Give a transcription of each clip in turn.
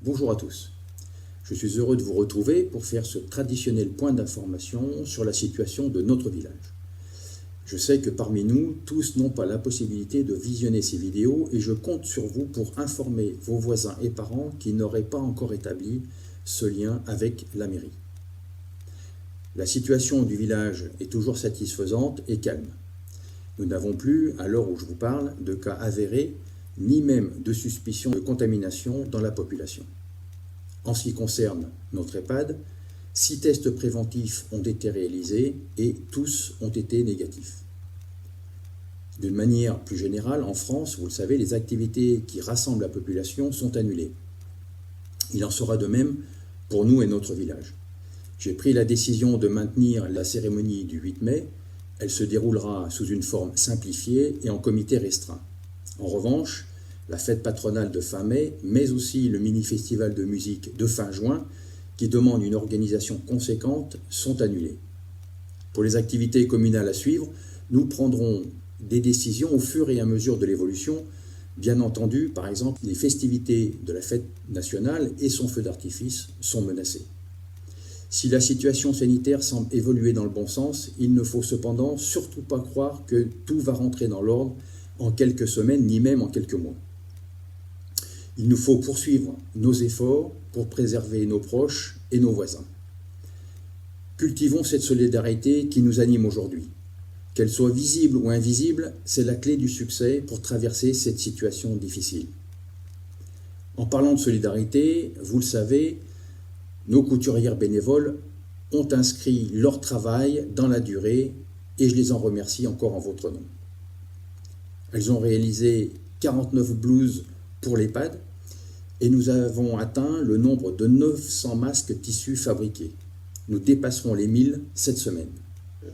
Bonjour à tous. Je suis heureux de vous retrouver pour faire ce traditionnel point d'information sur la situation de notre village. Je sais que parmi nous, tous n'ont pas la possibilité de visionner ces vidéos et je compte sur vous pour informer vos voisins et parents qui n'auraient pas encore établi ce lien avec la mairie. La situation du village est toujours satisfaisante et calme. Nous n'avons plus, à l'heure où je vous parle, de cas avérés, ni même de suspicion de contamination dans la population. En ce qui concerne notre EHPAD, 6 tests préventifs ont été réalisés et tous ont été négatifs. D'une manière plus générale, en France, vous le savez, les activités qui rassemblent la population sont annulées. Il en sera de même pour nous et notre village. J'ai pris la décision de maintenir la cérémonie du 8 mai. Elle se déroulera sous une forme simplifiée et en comité restreint. En revanche, la fête patronale de fin mai, mais aussi le mini-festival de musique de fin juin, qui demande une organisation conséquente, sont annulés. Pour les activités communales à suivre, nous prendrons des décisions au fur et à mesure de l'évolution. Bien entendu, par exemple, les festivités de la fête nationale et son feu d'artifice sont menacées. Si la situation sanitaire semble évoluer dans le bon sens, il ne faut cependant surtout pas croire que tout va rentrer dans l'ordre en quelques semaines, ni même en quelques mois. Il nous faut poursuivre nos efforts pour préserver nos proches et nos voisins. Cultivons cette solidarité qui nous anime aujourd'hui. Qu'elle soit visible ou invisible, c'est la clé du succès pour traverser cette situation difficile. En parlant de solidarité, vous le savez, nos couturières bénévoles ont inscrit leur travail dans la durée et je les en remercie encore en votre nom. Elles ont réalisé 49 blouses pour l'EHPAD et nous avons atteint le nombre de 900 masques tissus fabriqués. Nous dépasserons les 1000 cette semaine.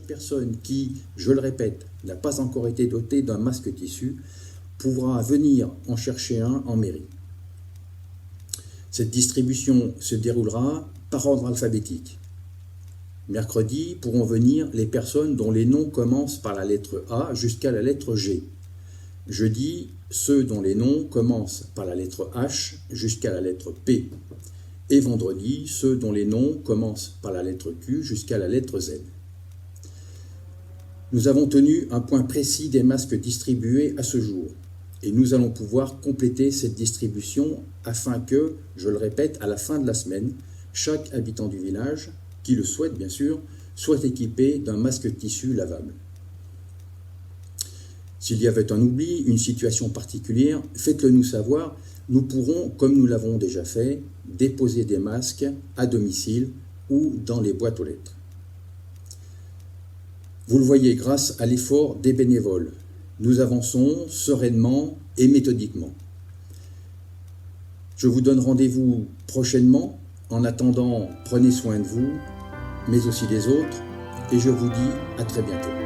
Personne qui, je le répète, n'a pas encore été dotée d'un masque tissu pourra venir en chercher un en mairie. Cette distribution se déroulera par ordre alphabétique. Mercredi pourront venir les personnes dont les noms commencent par la lettre A jusqu'à la lettre G. Jeudi, ceux dont les noms commencent par la lettre H jusqu'à la lettre P. Et vendredi, ceux dont les noms commencent par la lettre Q jusqu'à la lettre Z. Nous avons tenu un point précis des masques distribués à ce jour. Et nous allons pouvoir compléter cette distribution afin que, je le répète, à la fin de la semaine, chaque habitant du village, qui le souhaite bien sûr, soit équipé d'un masque tissu lavable. S'il y avait un oubli, une situation particulière, faites-le nous savoir. Nous pourrons, comme nous l'avons déjà fait, déposer des masques à domicile ou dans les boîtes aux lettres. Vous le voyez, grâce à l'effort des bénévoles, nous avançons sereinement et méthodiquement. Je vous donne rendez-vous prochainement. En attendant, prenez soin de vous, mais aussi des autres, et je vous dis à très bientôt.